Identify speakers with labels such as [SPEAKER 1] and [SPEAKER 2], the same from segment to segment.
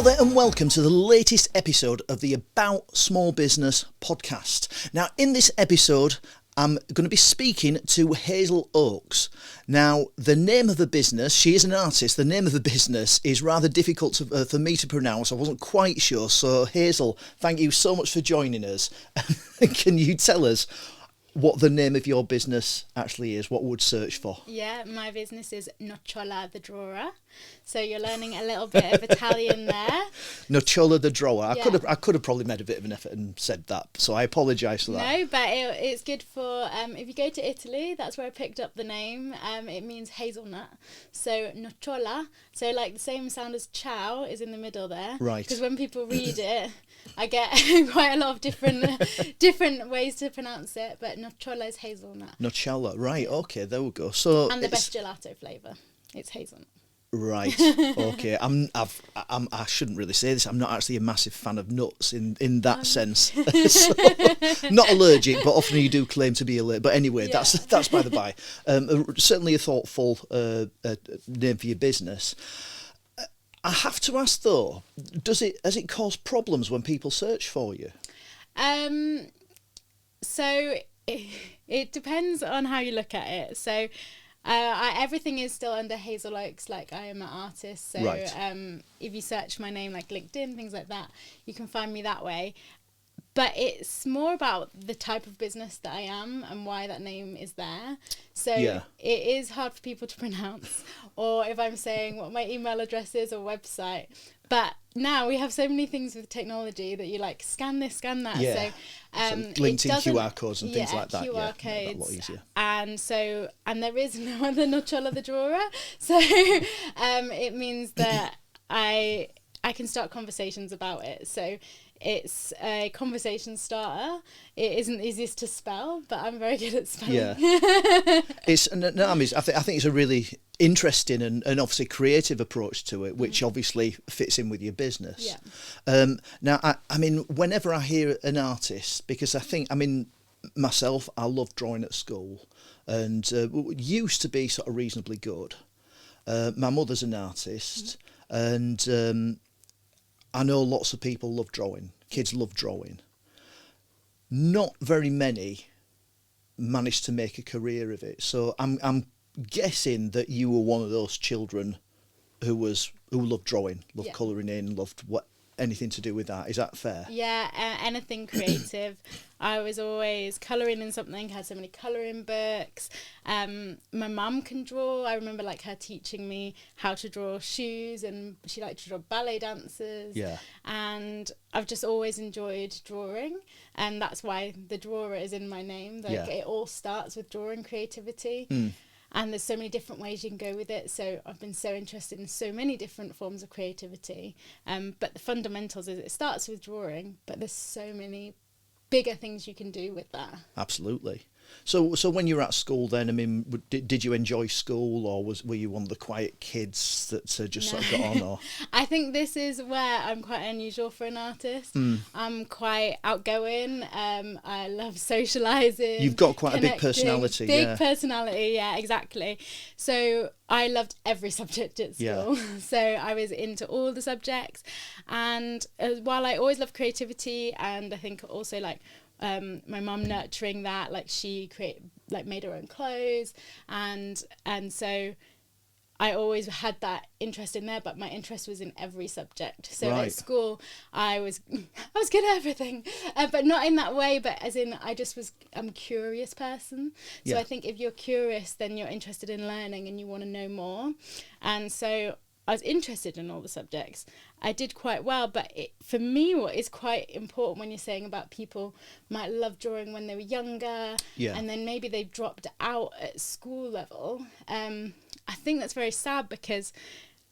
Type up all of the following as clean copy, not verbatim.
[SPEAKER 1] Hello there and welcome to the latest episode of the About Small Business podcast. Now, in this episode, I'm going to be speaking to Hazel Oakes. Now, the name of the business, she is an artist, the name of the business is rather difficult for me to pronounce. I wasn't quite sure. So, Hazel, thank you so much for joining us. Can you tell us what the name of your business actually is, what we would search for?
[SPEAKER 2] Yeah, my business is Nocciola the Drawer. So you're learning a little bit of Italian there.
[SPEAKER 1] Nocciola the Drawer.
[SPEAKER 2] Yeah.
[SPEAKER 1] I could have probably made a bit of an effort and said that, so I apologise for that.
[SPEAKER 2] No, but it's good for, if you go to Italy, that's where I picked up the name. It means hazelnut. So Nocciola, so like the same sound as ciao is in the middle there.
[SPEAKER 1] Right.
[SPEAKER 2] Because when people read it, I get quite a lot of different ways to pronounce it, but Nocciola is hazelnut.
[SPEAKER 1] Nocciola, right, okay, there we go. So
[SPEAKER 2] And the best gelato flavour, it's hazelnut.
[SPEAKER 1] Right, okay. I shouldn't really say this. I'm not actually a massive fan of nuts in that sense. So, not allergic, but often you do claim to be allergic. But anyway,
[SPEAKER 2] Yeah.
[SPEAKER 1] that's by the by. Certainly a thoughtful name for your business. I have to ask though, has it caused problems when people search for you?
[SPEAKER 2] So it depends on how you look at it. So everything is still under Hazel Oakes, like I am an artist. So
[SPEAKER 1] Right.
[SPEAKER 2] If you search my name, like LinkedIn, things like that, you can find me that way. But it's more about the type of business that I am and why that name is there. So
[SPEAKER 1] Yeah.
[SPEAKER 2] it is hard for people to pronounce, or if I'm saying what my email address is or website. But now we have so many things with technology that you like scan this, scan that.
[SPEAKER 1] Yeah.
[SPEAKER 2] So,
[SPEAKER 1] LinkedIn QR codes and things like that.
[SPEAKER 2] QR
[SPEAKER 1] Yeah,
[SPEAKER 2] codes.
[SPEAKER 1] a lot easier.
[SPEAKER 2] And there is no other Nocciola the Drawer. So it means that I can start conversations about it. So it's a conversation starter. It isn't the easiest to spell, but I'm very good at spelling.
[SPEAKER 1] Yeah. I think it's a really interesting and obviously creative approach to it, which obviously fits in with your business.
[SPEAKER 2] Yeah.
[SPEAKER 1] Now, I mean, whenever I hear an artist, because myself, I loved drawing at school and used to be sort of reasonably good. My mother's an artist and I know lots of people love drawing. Kids love drawing. Not very many managed to make a career of it. So I'm guessing that you were one of those children who loved drawing, loved colouring in, loved anything to do with that. Is that fair?
[SPEAKER 2] Yeah, anything creative. I was always colouring in something, had so many colouring books. My mum can draw. I remember like her teaching me how to draw shoes, and she liked to draw ballet dancers.
[SPEAKER 1] Yeah.
[SPEAKER 2] And I've just always enjoyed drawing, and that's why the drawer is in my name. Like it all starts with drawing creativity. And there's so many different ways you can go with it. So I've been so interested in so many different forms of creativity. But the fundamentals is it starts with drawing, but there's so many bigger things you can do with that.
[SPEAKER 1] Absolutely. So when you were at school then, I mean, did you enjoy school, or were you one of the quiet kids that just sort of got on? Or
[SPEAKER 2] I think this is where I'm quite unusual for an artist. I'm quite outgoing. I love socialising.
[SPEAKER 1] You've got quite a big personality.
[SPEAKER 2] Big personality, yeah, exactly. So I loved every subject at school.
[SPEAKER 1] Yeah.
[SPEAKER 2] So I was into all the subjects. And while I always loved creativity, and I think also like my mum nurturing that, like she made her own clothes, and so I always had that interest in there, but my interest was in every subject. So
[SPEAKER 1] Right.
[SPEAKER 2] at school I was good at everything, but not in that way, but as in I'm a curious person. So
[SPEAKER 1] Yeah.
[SPEAKER 2] I think if you're curious, then you're interested in learning and you want to know more. And so I was interested in all the subjects. I did quite well, but for me, what is quite important when you're saying about people might love drawing when they were younger, and then maybe they dropped out at school level. I think that's very sad, because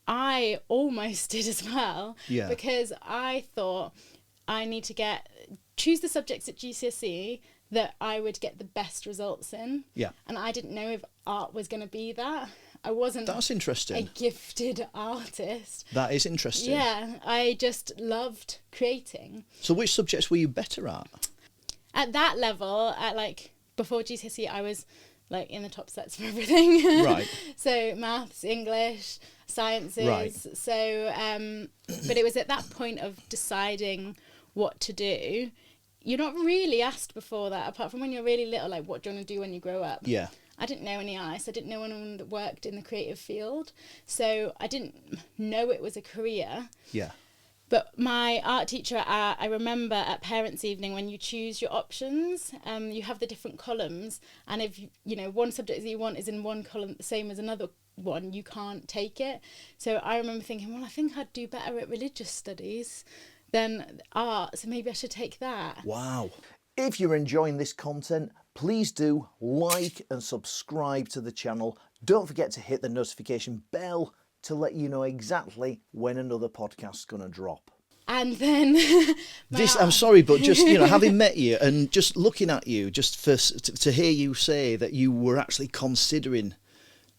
[SPEAKER 2] I almost did as well.
[SPEAKER 1] Yeah.
[SPEAKER 2] Because I thought I need to choose the subjects at GCSE that I would get the best results in.
[SPEAKER 1] Yeah.
[SPEAKER 2] And I didn't know if art was going to be that. I wasn't
[SPEAKER 1] That's interesting.
[SPEAKER 2] a gifted artist.
[SPEAKER 1] That is interesting.
[SPEAKER 2] Yeah, I just loved creating.
[SPEAKER 1] So which subjects were you better at?
[SPEAKER 2] At that level, before GCSE, I was like in the top sets for everything.
[SPEAKER 1] Right.
[SPEAKER 2] So maths, English, sciences.
[SPEAKER 1] Right.
[SPEAKER 2] So, but it was at that point of deciding what to do. You're not really asked before that, apart from when you're really little, like, what do you want to do when you grow up?
[SPEAKER 1] Yeah.
[SPEAKER 2] I didn't know any artists. I didn't know anyone that worked in the creative field. So I didn't know it was a career.
[SPEAKER 1] Yeah.
[SPEAKER 2] But my art teacher, I remember at parents' evening, when you choose your options, you have the different columns. And if, you know, one subject that you want is in one column, the same as another one, you can't take it. So I remember thinking, well, I think I'd do better at religious studies than art, so maybe I should take that.
[SPEAKER 1] Wow. If you're enjoying this content, please do like and subscribe to the channel. Don't forget to hit the notification bell to let you know exactly when another podcast's going to drop.
[SPEAKER 2] And then
[SPEAKER 1] I'm sorry, but just, you know, having met you and just looking at you, just to hear you say that you were actually considering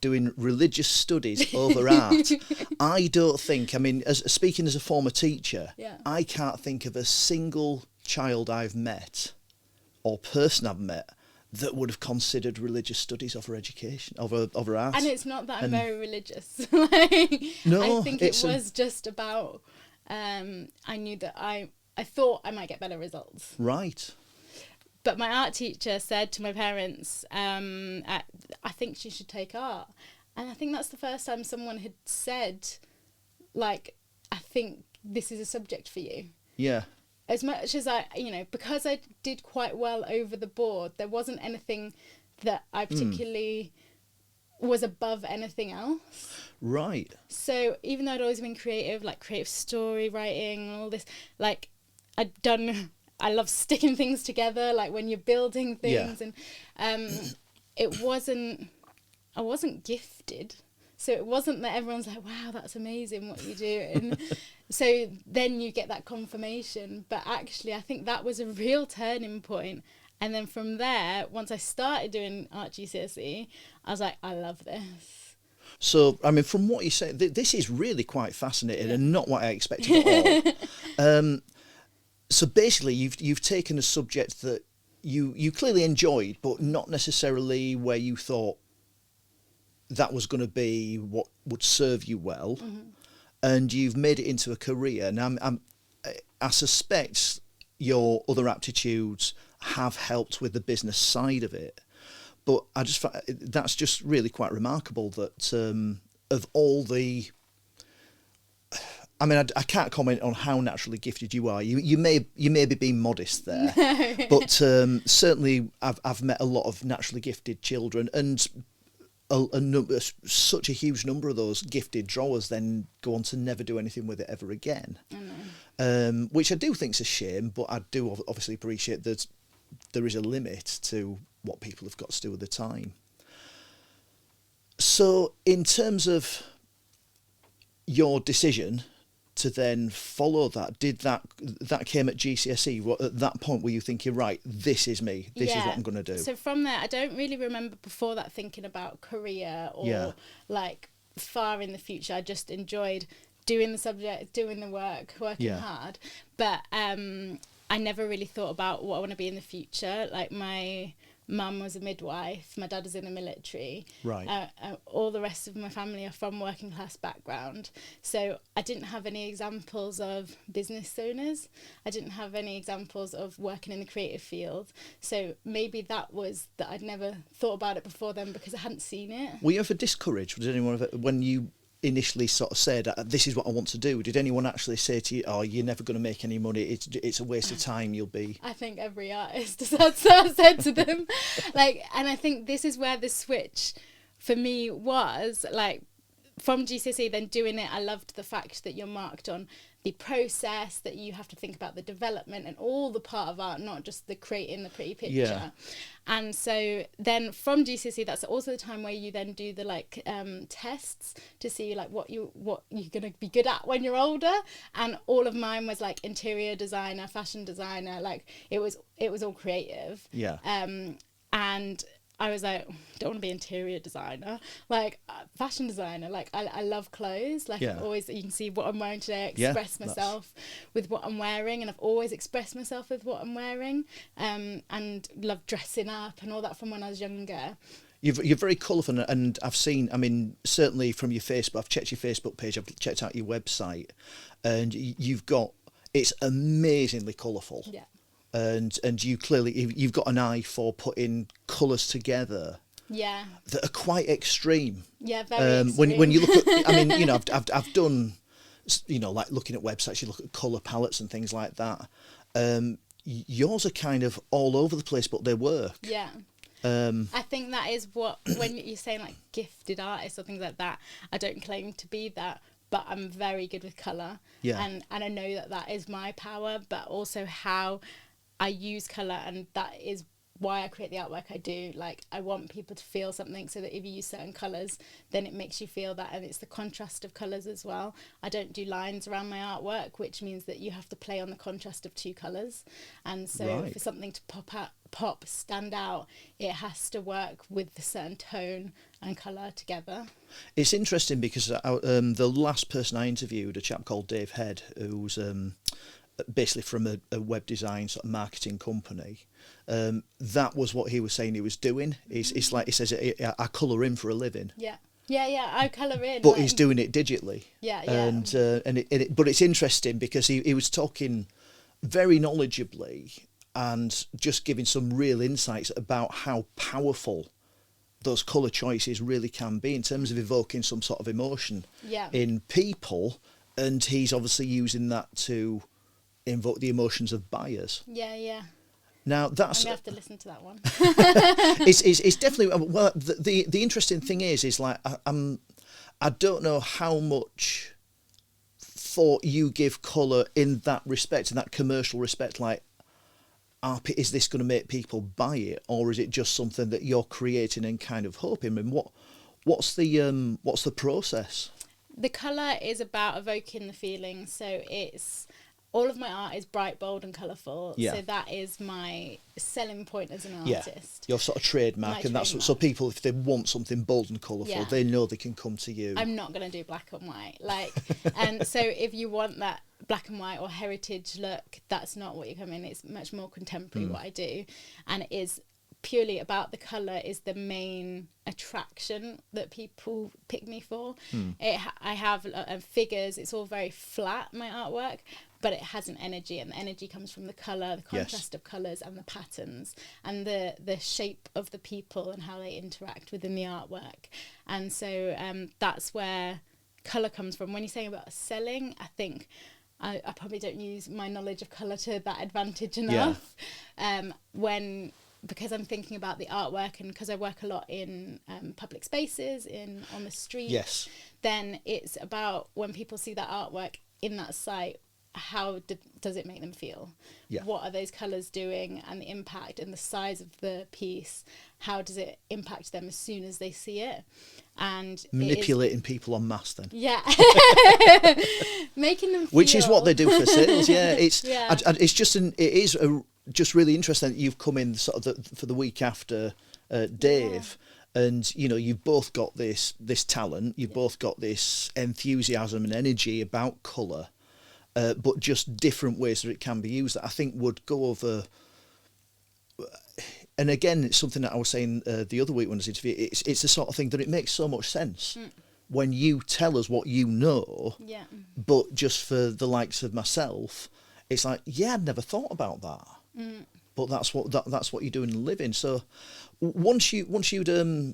[SPEAKER 1] doing religious studies over art, I don't think, I mean, speaking as a former teacher,
[SPEAKER 2] Yeah.
[SPEAKER 1] I can't think of a single child I've met or person I've met that would have considered religious studies over education, over art.
[SPEAKER 2] And it's not that I'm very religious. Like,
[SPEAKER 1] No,
[SPEAKER 2] I think it was just about, I knew that I thought I might get better results.
[SPEAKER 1] Right.
[SPEAKER 2] But my art teacher said to my parents, I think she should take art. And I think that's the first time someone had said, like, I think this is a subject for you.
[SPEAKER 1] Yeah.
[SPEAKER 2] As much as I, you know, because I did quite well over the board, there wasn't anything that I particularly was above anything else.
[SPEAKER 1] Right.
[SPEAKER 2] So even though I'd always been creative, like creative story writing and all this, like I love sticking things together, like when you're building things.
[SPEAKER 1] Yeah.
[SPEAKER 2] And I wasn't gifted. So it wasn't that everyone's like, wow, that's amazing what you're doing. So then you get that confirmation. But actually, I think that was a real turning point. And then from there, once I started doing art GCSE, I was like, I love this.
[SPEAKER 1] So, I mean, from what you say, this is really quite fascinating and not what I expected at all. So basically, you've taken a subject that you clearly enjoyed, but not necessarily where you thought that was going to be what would serve you well, and you've made it into a career. Now, I suspect your other aptitudes have helped with the business side of it, but I just that's just really quite remarkable that of all the. I mean, I can't comment on how naturally gifted you are. You may be being modest there, but certainly I've met a lot of naturally gifted children, and such a huge number of those gifted drawers then go on to never do anything with it ever again. Which I do think is a shame, but I do obviously appreciate that there is a limit to what people have got to do at the time. So, in terms of your decision to then follow that, that came at GCSE? What, at that point were you thinking, right, this is me, this is what I'm going to do?
[SPEAKER 2] So from there, I don't really remember before that thinking about career or like far in the future. I just enjoyed doing the subject, doing the work, working hard. But I never really thought about what I want to be in the future. Like my mum was a midwife, my dad was in the military.
[SPEAKER 1] Right.
[SPEAKER 2] All the rest of my family are from working class background. So I didn't have any examples of business owners. I didn't have any examples of working in the creative field. So maybe that was that I'd never thought about it before then because I hadn't seen it.
[SPEAKER 1] Were you ever discouraged? Was anyone ever, when you initially sort of said, this is what I want to do, did anyone actually say to you, oh, you're never going to make any money, it's a waste of time, you'll be...
[SPEAKER 2] I think every artist has said to them. Like, and I think this is where the switch for me was, like, from GCSE, then doing it, I loved the fact that you're marked on the process, that you have to think about the development and all the part of art, not just the creating the pretty picture.
[SPEAKER 1] Yeah.
[SPEAKER 2] And so then from GCSE, that's also the time where you then do the like tests to see like what you're gonna be good at when you're older. And all of mine was like interior designer, fashion designer, like it was all creative.
[SPEAKER 1] Yeah.
[SPEAKER 2] And I was like, don't want to be interior designer, like fashion designer. Like I love clothes. Like I've always, you can see what I'm wearing today. I express myself with what I'm wearing, and I've always expressed myself with what I'm wearing. And love dressing up and all that from when I was younger.
[SPEAKER 1] You're very colourful, and I've seen. I mean, certainly from your Facebook, I've checked your Facebook page. I've checked out your website, and you've got it's amazingly colourful.
[SPEAKER 2] Yeah.
[SPEAKER 1] And you've got an eye for putting colours together.
[SPEAKER 2] Yeah.
[SPEAKER 1] That are quite extreme.
[SPEAKER 2] Yeah, very extreme.
[SPEAKER 1] When you look at, I mean, you know, I've done, you know, like looking at websites, you look at colour palettes and things like that. Yours are kind of all over the place, but they work.
[SPEAKER 2] Yeah. I think that is what, when you're saying like gifted artists or things like that, I don't claim to be that, but I'm very good with colour.
[SPEAKER 1] Yeah.
[SPEAKER 2] And I know that is my power, but also how I use colour, and that is why I create the artwork I do. Like, I want people to feel something, so that if you use certain colours, then it makes you feel that, and it's the contrast of colours as well. I don't do lines around my artwork, which means that you have to play on the contrast of two colours, and so for something to stand out, it has to work with a certain tone and colour together.
[SPEAKER 1] It's interesting because the last person I interviewed, a chap called Dave Head, who's basically from a web design sort of marketing company. That was what he was saying he was doing. It's like he says, I colour in for a living.
[SPEAKER 2] Yeah. I colour in.
[SPEAKER 1] But he's doing it digitally.
[SPEAKER 2] Yeah.
[SPEAKER 1] But it's interesting because he was talking very knowledgeably and just giving some real insights about how powerful those colour choices really can be in terms of evoking some sort of emotion in people. And he's obviously using that to invoke the emotions of buyers.
[SPEAKER 2] Yeah.
[SPEAKER 1] Now that's.
[SPEAKER 2] I'm gonna have to listen to that one.
[SPEAKER 1] it's definitely well. The interesting thing is like I don't know how much thought you give colour in that respect, in that commercial respect. Like, is this going to make people buy it, or is it just something that you're creating and kind of hoping? And what's the process?
[SPEAKER 2] The colour is about evoking the feeling, so it's. All of my art is bright, bold and colourful, so that is my selling point as an artist.
[SPEAKER 1] Your sort of trademark, and that's what, so people, if they want something bold and colourful, they know they can come to you.
[SPEAKER 2] I'm not going to do black and white, like, and so if you want that black and white or heritage look, that's not what you come in. It's much more contemporary what I do, and it is purely about the colour is the main attraction that people pick me for. I have figures, it's all very flat, my artwork, but it has an energy, and the energy comes from the colour, the contrast of colours and the patterns and the shape of the people and how they interact within the artwork. And so that's where colour comes from. When you're saying about selling, I think I probably don't use my knowledge of colour to that advantage enough. Because I'm thinking about the artwork, and because I work a lot in public spaces, on the street, then it's about when people see that artwork in that site, how does it make them feel? What are those colours doing, and the impact and the size of the piece? How does it impact them as soon as they see it? And
[SPEAKER 1] manipulating people en masse then.
[SPEAKER 2] Yeah. Making them feel.
[SPEAKER 1] Which is what they do for sales. It's just really interesting that you've come in sort of for the week after Dave. And, you know, you've both got this talent, you've both got this enthusiasm and energy about colour, but just different ways that it can be used that I think would go over. And again, it's something that I was saying the other week when I was interviewing. It's the sort of thing that it makes so much sense when you tell us what you know. Yeah. But just for the likes of myself, it's like, I'd never thought about that. But that's what you're doing and living. So once you'd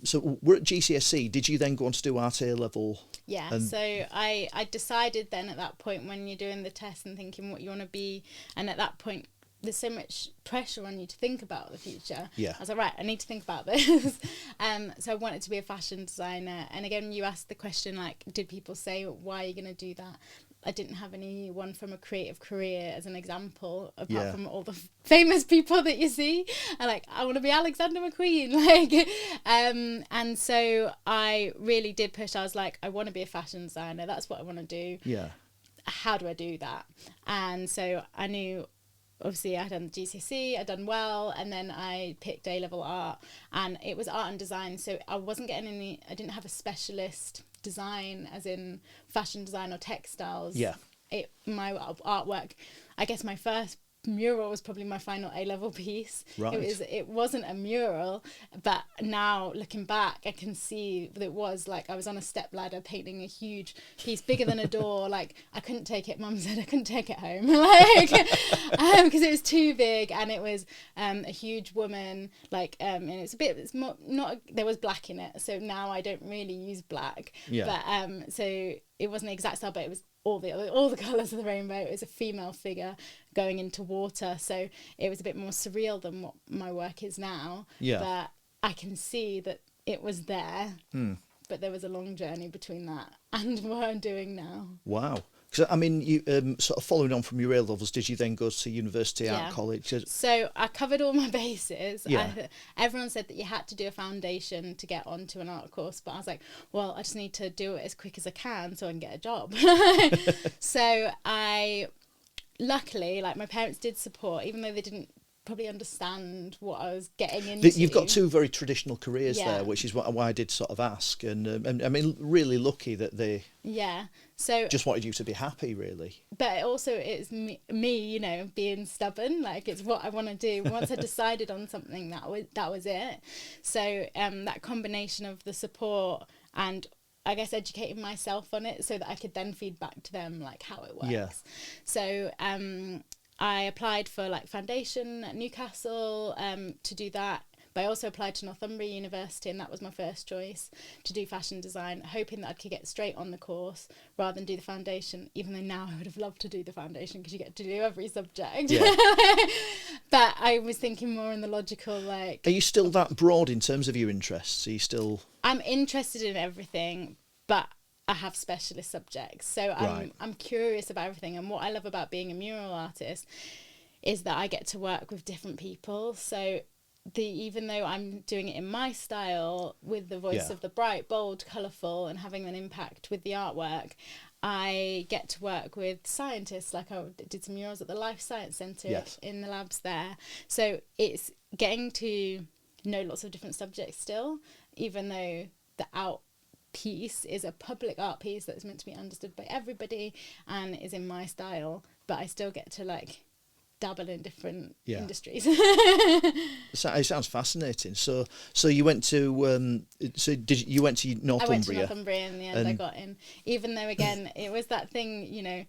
[SPEAKER 1] so we're at GCSE. Did you then go on to do Art A level?
[SPEAKER 2] Yeah. So I decided then at that point, when you're doing the test and thinking what you want to be, and at that point there's so much pressure on you to think about the future. I was like, right, I need to think about this. So I wanted to be a fashion designer. And again, you asked the question, like, did people say, why are you going to do that? I didn't have anyone from a creative career as an example, apart from all the famous people that you see. And like, I want to be Alexander McQueen, like, and so I really did push. I was like, I want to be a fashion designer. That's what I want to do. Yeah. How do I do that? And so I knew, obviously, I had done GCSE, I'd done well, and then I picked A-level art, and it was art and design. So I wasn't getting I didn't have a specialist design as in fashion design or textiles. My artwork, I guess my first mural was probably my final A-level piece.
[SPEAKER 1] Right.
[SPEAKER 2] It wasn't a mural, but now looking back, I can see that it was like I was on a step ladder painting a huge piece bigger than a door. Like I couldn't take it. Mum said I couldn't take it home, like because it was too big, and it was a huge woman. Like and it's more not. There was black in it, so now I don't really use black.
[SPEAKER 1] Yeah.
[SPEAKER 2] But so it wasn't the exact style, but it was all the colours of the rainbow. It was a female figure going into water, so it was a bit more surreal than what my work is now.
[SPEAKER 1] Yeah.
[SPEAKER 2] But I can see that it was there, but there was a long journey between that and what I'm doing now.
[SPEAKER 1] Wow. So, I mean, you sort of following on from your A levels, did you then go to university, art college?
[SPEAKER 2] So I covered all my bases.
[SPEAKER 1] Yeah.
[SPEAKER 2] Everyone said that you had to do a foundation to get onto an art course, but I was like, well, I just need to do it as quick as I can so I can get a job. So luckily, like my parents did support, even though they didn't probably understand what I was getting into.
[SPEAKER 1] You've got two very traditional careers there, which is why I did sort of ask, and I mean, really lucky that they
[SPEAKER 2] so
[SPEAKER 1] just wanted you to be happy, really.
[SPEAKER 2] But also it's me, you know, being stubborn. Like it's what I want to do. Once I decided on something, that was it. So that combination of the support and I guess educating myself on it so that I could then feed back to them like how it works.
[SPEAKER 1] Yeah.
[SPEAKER 2] So I applied for like foundation at Newcastle to do that, but I also applied to Northumbria University, and that was my first choice to do fashion design, hoping that I could get straight on the course rather than do the foundation, even though now I would have loved to do the foundation because you get to do every subject. Yeah. But I was thinking more in the logical, like...
[SPEAKER 1] Are you still that broad in terms of your interests? Are you still...
[SPEAKER 2] I'm interested in everything, but I have specialist subjects, so I'm curious about everything. And what I love about being a mural artist is that I get to work with different people. So even though I'm doing it in my style with the voice of the bright, bold, colourful, and having an impact with the artwork, I get to work with scientists. Like I did some murals at the Life Science Centre in the labs there. So it's getting to know lots of different subjects still, even though the piece is a public art piece that's meant to be understood by everybody and is in my style, but I still get to like dabble in different industries.
[SPEAKER 1] So it sounds fascinating. So you went to you went to Northumbria?
[SPEAKER 2] I went to Northumbria in the end. I got in, even though again it was that thing, you know,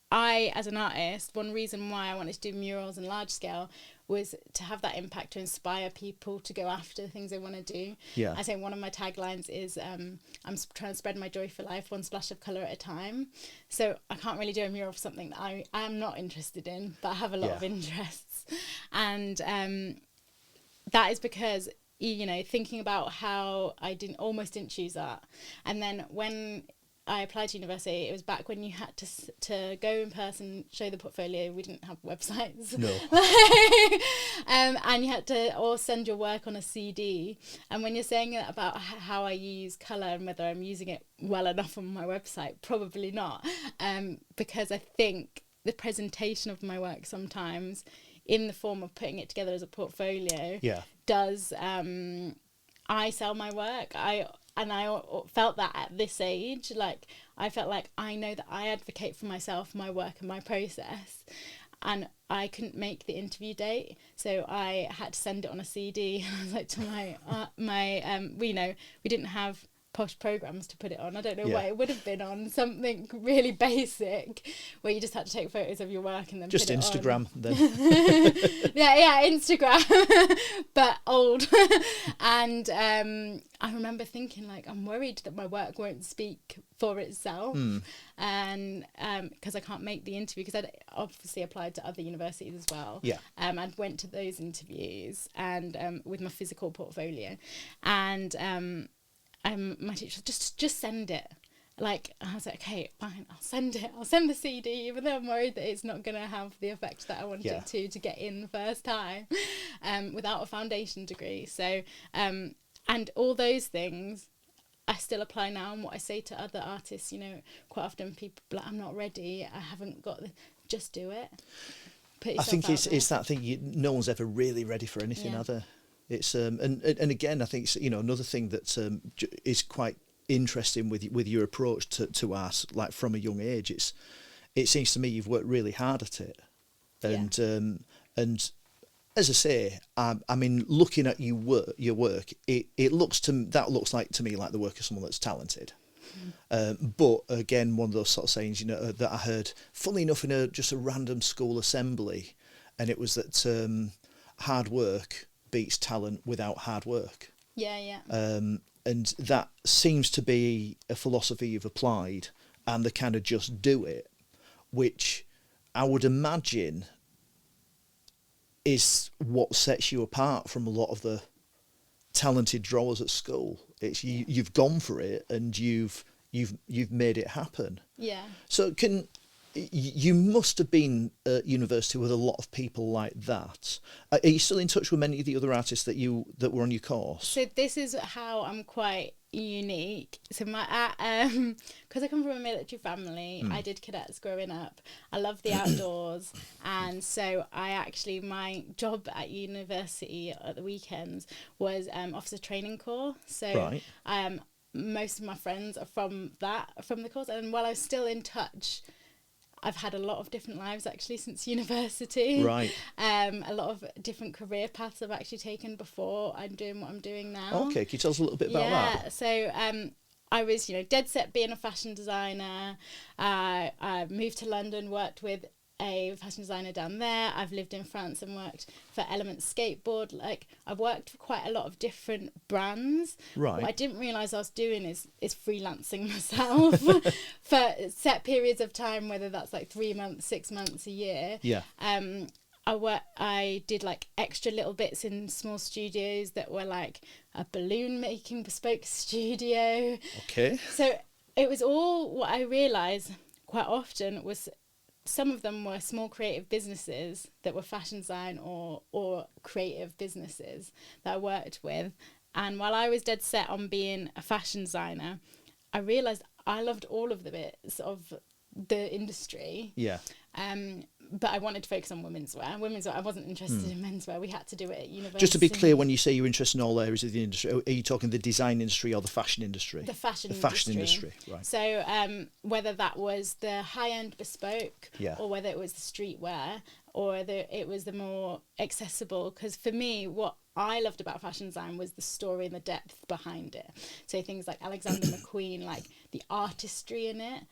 [SPEAKER 2] I as an artist, one reason why I wanted to do murals and large scale was to have that impact to inspire people to go after the things they want to do. I say one of my taglines is I'm trying to spread my joy for life one splash of colour at a time. So I can't really do a mural for something that I am not interested in, but I have a lot of interests. And that is because, you know, thinking about how I almost didn't choose art. And then when I applied to university, it was back when you had to go in person, show the portfolio. We didn't have websites.
[SPEAKER 1] No.
[SPEAKER 2] And you had to or send your work on a CD. And when you're saying about how I use colour and whether I'm using it well enough on my website, probably not. Because I think the presentation of my work sometimes in the form of putting it together as a portfolio does I sell my work. I felt that at this age, like I felt like I know that I advocate for myself, my work and my process, and I couldn't make the interview date, so I had to send it on a CD. I was like to we didn't have posh programs to put it on. I don't know what it would have been on, something really basic where you just had to take photos of your work and then
[SPEAKER 1] just
[SPEAKER 2] put
[SPEAKER 1] Instagram
[SPEAKER 2] it on.
[SPEAKER 1] Then
[SPEAKER 2] yeah Instagram but old. And I remember thinking like I'm worried that my work won't speak for itself, and because I can't make the interview, because I'd obviously applied to other universities as well. I went to those interviews and with my physical portfolio, and my teacher said, just send it. Like, I was like, okay, fine, I'll send it. I'll send the CD, even though I'm worried that it's not going to have the effect that I wanted it to get in the first time, without a foundation degree. So, and all those things I still apply now. And what I say to other artists, you know, quite often people are like, I'm not ready, I haven't got just do it.
[SPEAKER 1] I think it's that thing, no one's ever really ready for anything, other. It's and again, I think it's, you know, another thing that is quite interesting with your approach to art, like from a young age. It seems to me you've worked really hard at it, And as I say, I mean, looking at your work, it looks like to me like the work of someone that's talented. But again, one of those sort of sayings, you know, that I heard, funnily enough, in just a random school assembly, and it was that hard work beats talent without hard work.
[SPEAKER 2] Yeah.
[SPEAKER 1] And that seems to be a philosophy you've applied, and the kind of just do it, which I would imagine is what sets you apart from a lot of the talented drawers at school. It's you've gone for it and you've made it happen.
[SPEAKER 2] Yeah.
[SPEAKER 1] So you must have been at university with a lot of people like that. Are you still in touch with many of the other artists that were on your course?
[SPEAKER 2] So this is how I'm quite unique. So because I come from a military family, I did cadets growing up. I love the outdoors, and so my job at university at the weekends was officer training corps. So most of my friends are from the course, and while I was still in touch, I've had a lot of different lives actually since university.
[SPEAKER 1] Right.
[SPEAKER 2] A lot of different career paths I've actually taken before I'm doing what I'm doing now.
[SPEAKER 1] Okay, can you tell us a little bit about that?
[SPEAKER 2] Yeah, so I was, dead set being a fashion designer. I moved to London, worked with a fashion designer down there. I've lived in France and worked for Element Skateboard. Like, I've worked for quite a lot of different brands.
[SPEAKER 1] Right.
[SPEAKER 2] What I didn't realise I was doing is freelancing myself for set periods of time, whether that's like 3 months, 6 months, a year.
[SPEAKER 1] Yeah.
[SPEAKER 2] I did like extra little bits in small studios that were like a balloon making bespoke studio.
[SPEAKER 1] Okay.
[SPEAKER 2] So it was all, what I realised quite often was, some of them were small creative businesses that were fashion design or creative businesses that I worked with. And while I was dead set on being a fashion designer, I realised I loved all of the bits of the industry.
[SPEAKER 1] Yeah.
[SPEAKER 2] But I wanted to focus on women's wear. I wasn't interested in menswear. We had to do it at university.
[SPEAKER 1] Just to be clear, when you say you're interested in all areas of the industry, are you talking the design industry or the fashion industry?
[SPEAKER 2] The fashion
[SPEAKER 1] industry, right.
[SPEAKER 2] So whether that was the high-end bespoke, or whether it was the streetwear, or whether it was the more accessible, because for me, what I loved about fashion design was the story and the depth behind it. So things like Alexander McQueen, like the artistry in it.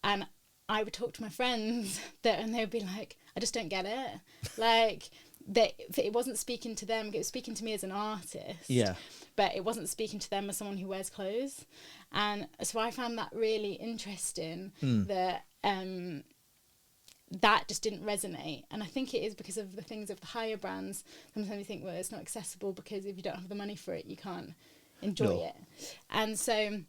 [SPEAKER 2] And I would talk to my friends and they would be like, I just don't get it. Like, it wasn't speaking to them, it was speaking to me as an artist.
[SPEAKER 1] Yeah.
[SPEAKER 2] But it wasn't speaking to them as someone who wears clothes. And so I found that really interesting, that that just didn't resonate. And I think it is because of the things of the higher brands. Sometimes you think, well, it's not accessible because if you don't have the money for it, you can't enjoy it. And so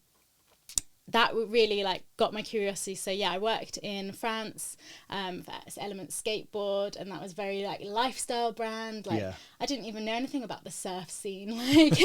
[SPEAKER 2] that really like got my curiosity. So I worked in France for Element Skateboard, and that was very like lifestyle brand. Like I didn't even know anything about the surf scene, like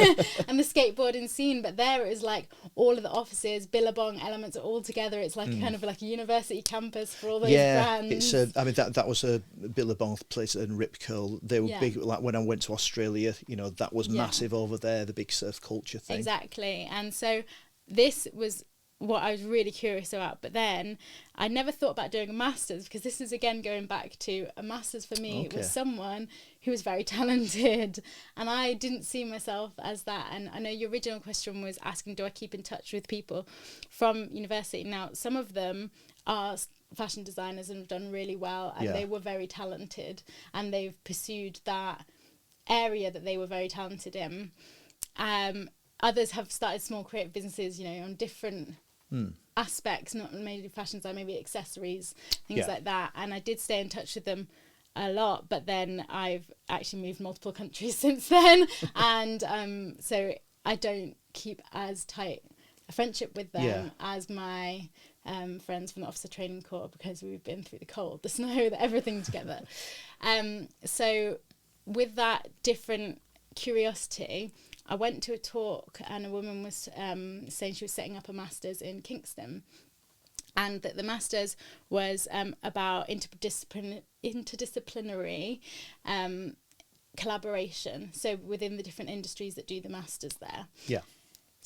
[SPEAKER 2] and the skateboarding scene. But there it was like all of the offices, Billabong, Elements are all together. It's like kind of like a university campus for all those brands.
[SPEAKER 1] It's I mean that was a Billabong place and Rip Curl. They were big. Like when I went to Australia, that was massive over there. The big surf culture thing.
[SPEAKER 2] Exactly, and so this was what I was really curious about. But then I never thought about doing a master's, because this is again going back to a master's for me was someone who was very talented, and I didn't see myself as that. And I know your original question was asking, do I keep in touch with people from university? Now, some of them are fashion designers and have done really well, and they were very talented, and they've pursued that area that they were very talented in. Others have started small creative businesses, on different aspects, not maybe fashion design, maybe accessories, things like that. And I did stay in touch with them a lot, but then I've actually moved multiple countries since then. And so I don't keep as tight a friendship with them as my friends from the officer training corps, because we've been through the cold, the snow, everything together. So with that different curiosity, I went to a talk, and a woman was saying she was setting up a master's in Kingston, and that the master's was about interdisciplinary collaboration, so within the different industries that do the masters there.
[SPEAKER 1] Yeah.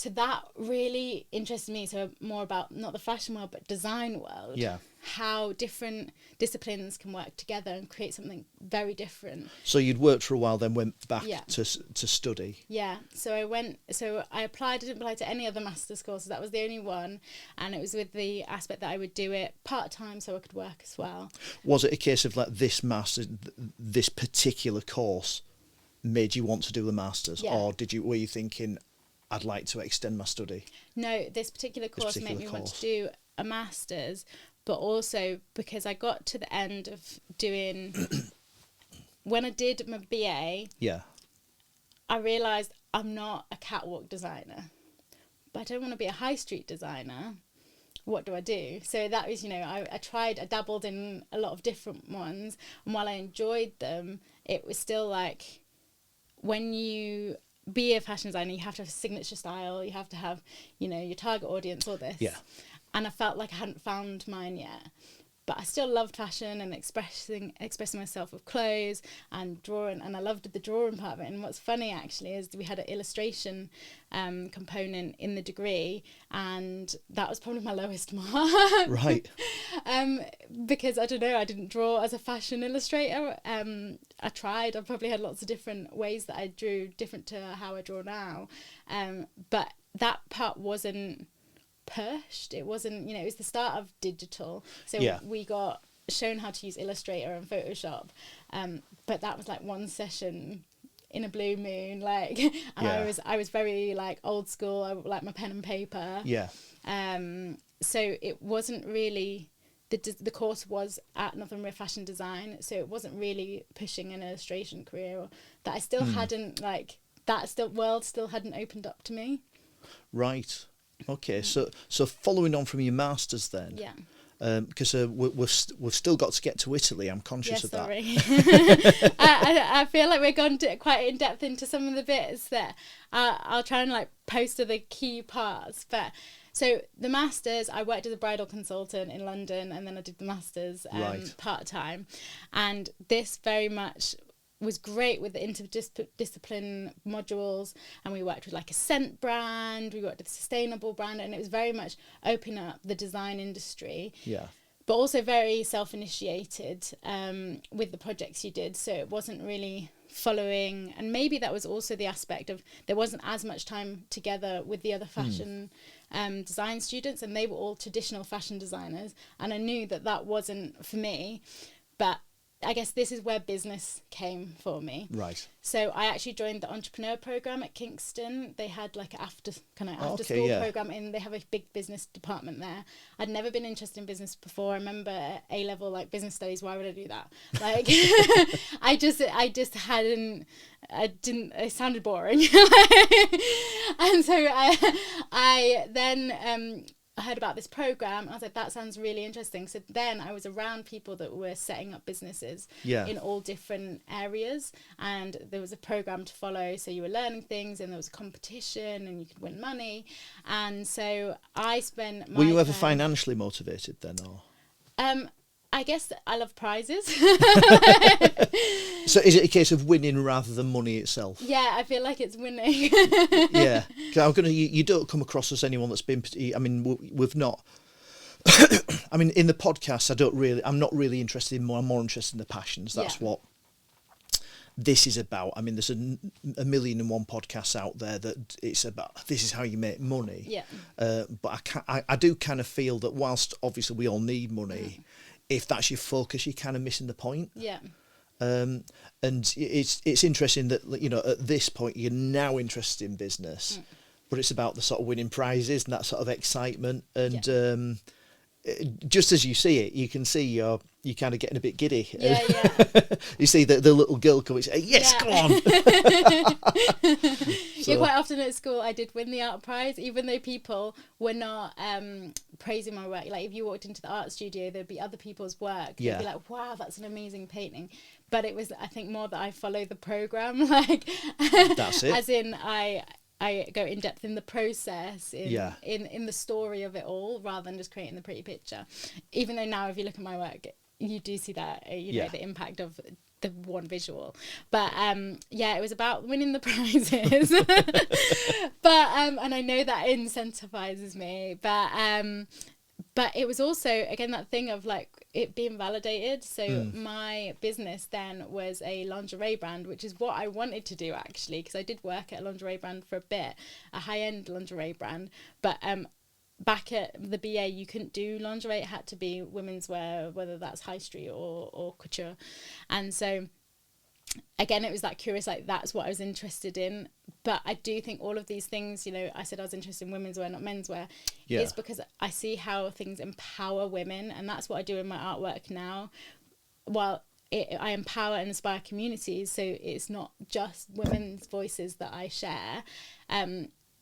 [SPEAKER 2] So that really interested me. So more about not the fashion world, but design world.
[SPEAKER 1] Yeah.
[SPEAKER 2] How different disciplines can work together and create something very different.
[SPEAKER 1] So you'd worked for a while, then went back
[SPEAKER 2] Yeah.
[SPEAKER 1] to study.
[SPEAKER 2] Yeah. So I applied. I didn't apply to any other master's courses. That was the only one, and it was with the aspect that I would do it part-time so I could work as well.
[SPEAKER 1] Was it a case of like this master, this particular course made you want to do the masters,
[SPEAKER 2] Yeah.
[SPEAKER 1] or were you thinking, I'd like to extend my study?
[SPEAKER 2] No, this particular course made me want to do a master's, but also because I got to the end of doing when I did my BA.
[SPEAKER 1] Yeah.
[SPEAKER 2] I realised I'm not a catwalk designer, but I don't want to be a high street designer. What do I do? So that was, I dabbled in a lot of different ones, and while I enjoyed them, it was still like, when you be a fashion designer, you have to have a signature style, you have to have, your target audience, all this.
[SPEAKER 1] Yeah.
[SPEAKER 2] And I felt like I hadn't found mine yet. But I still loved fashion and expressing myself with clothes and drawing, and I loved the drawing part of it. And what's funny actually is we had an illustration component in the degree, and that was probably my lowest mark.
[SPEAKER 1] Right.
[SPEAKER 2] Because I don't know, I didn't draw as a fashion illustrator. I tried. I probably had lots of different ways that I drew, different to how I draw now. But that part wasn't pushed. It wasn't, it was the start of digital, so
[SPEAKER 1] yeah.
[SPEAKER 2] we got shown how to use Illustrator and Photoshop, but that was like one session in a blue moon, like, and
[SPEAKER 1] yeah.
[SPEAKER 2] I was very like old school. I like my pen and paper.
[SPEAKER 1] Yeah.
[SPEAKER 2] So it wasn't really, the course was at Northumbria Fashion Design, so it wasn't really pushing an illustration career, or that I still hadn't, like, world still hadn't opened up to me.
[SPEAKER 1] Right. Okay, so following on from your masters then,
[SPEAKER 2] yeah,
[SPEAKER 1] because we've still got to get to Italy. I'm conscious of
[SPEAKER 2] sorry.
[SPEAKER 1] that.
[SPEAKER 2] I feel like we're gone quite in depth into some of the bits that I'll try and like post to the key parts. But so the masters, I worked as a bridal consultant in London, and then I did the masters
[SPEAKER 1] right.
[SPEAKER 2] part-time, and this very much was great with the interdiscipline modules, and we worked with like a scent brand, we worked with a sustainable brand, and it was very much opening up the design industry.
[SPEAKER 1] Yeah.
[SPEAKER 2] But also very self-initiated with the projects you did, so it wasn't really following, and maybe that was also the aspect of there wasn't as much time together with the other fashion design students, and they were all traditional fashion designers, and I knew that wasn't for me. But I guess this is where business came for me.
[SPEAKER 1] Right.
[SPEAKER 2] So I actually joined the entrepreneur program at Kingston. They had like an after school program, and they have a big business department there. I'd never been interested in business before. I remember at A-level, like, business studies, why would I do that? Like, I just hadn't, it sounded boring. And so I then I heard about this program, and I was like, that sounds really interesting. So then I was around people that were setting up businesses in all different areas, and there was a program to follow, so you were learning things, and there was a competition, and you could win money. And so I spent my
[SPEAKER 1] Were you ever financially motivated then, or?
[SPEAKER 2] I guess I love prizes.
[SPEAKER 1] So is it a case of winning rather than money itself?
[SPEAKER 2] Yeah, I feel like it's winning.
[SPEAKER 1] Yeah, you don't come across as anyone that's been. I mean, we've not. I mean, in the podcast, I'm not really interested in more. I'm more interested in the passions. That's what this is about. I mean, there's a 1,000,001 podcasts out there that it's about. This is how you make money.
[SPEAKER 2] Yeah.
[SPEAKER 1] But I do kind of feel that whilst obviously we all need money, if that's your focus, you're kind of missing the point.
[SPEAKER 2] Yeah.
[SPEAKER 1] And it's interesting that, at this point you're now interested in business, but it's about the sort of winning prizes and that sort of excitement. And just as you see it, you can see you're kind of getting a bit giddy.
[SPEAKER 2] Yeah.
[SPEAKER 1] You see the little girl come and say, yes, go on.
[SPEAKER 2] Yeah, quite often at school I did win the art prize, even though people were not praising my work. Like, if you walked into the art studio, there'd be other people's work. They'd be like, wow, that's an amazing painting. But it was, I think, more that I follow the program. Like,
[SPEAKER 1] that's it.
[SPEAKER 2] As in, I go in depth in the process, in the story of it all, rather than just creating the pretty picture. Even though now, if you look at my work, you do see that,
[SPEAKER 1] Yeah.
[SPEAKER 2] the impact of the one visual. But yeah, it was about winning the prizes. But and I know that incentivizes me. But it was also, again, that thing of like it being validated. So my business then was a lingerie brand, which is what I wanted to do, actually, because I did work at a lingerie brand for a bit, a high-end lingerie brand. But back at the BA, you couldn't do lingerie. It had to be women's wear, whether that's high street or couture. And so, again, it was that curious, like, that's what I was interested in. But I do think all of these things, I said I was interested in women's wear, not men's wear, is because I see how things empower women. And that's what I do in my artwork now. While I empower and inspire communities, so it's not just women's voices that I share.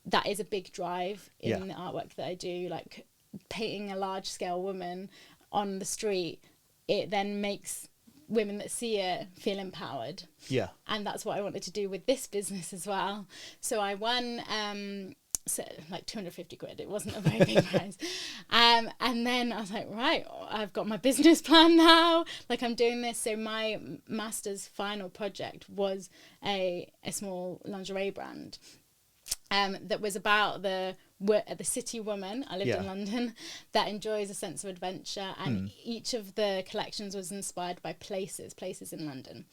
[SPEAKER 2] That is a big drive in the artwork that I do, like painting a large scale woman on the street. It then makes women that see it feel empowered. Yeah. And that's what I wanted to do with this business as well. So I won so like 250 quid. It wasn't a very big prize. And then I was like, right, I've got my business plan now. Like, I'm doing this. So my master's final project was a small lingerie brand. That was about the city woman. I lived in London, that enjoys a sense of adventure, and each of the collections was inspired by places in London.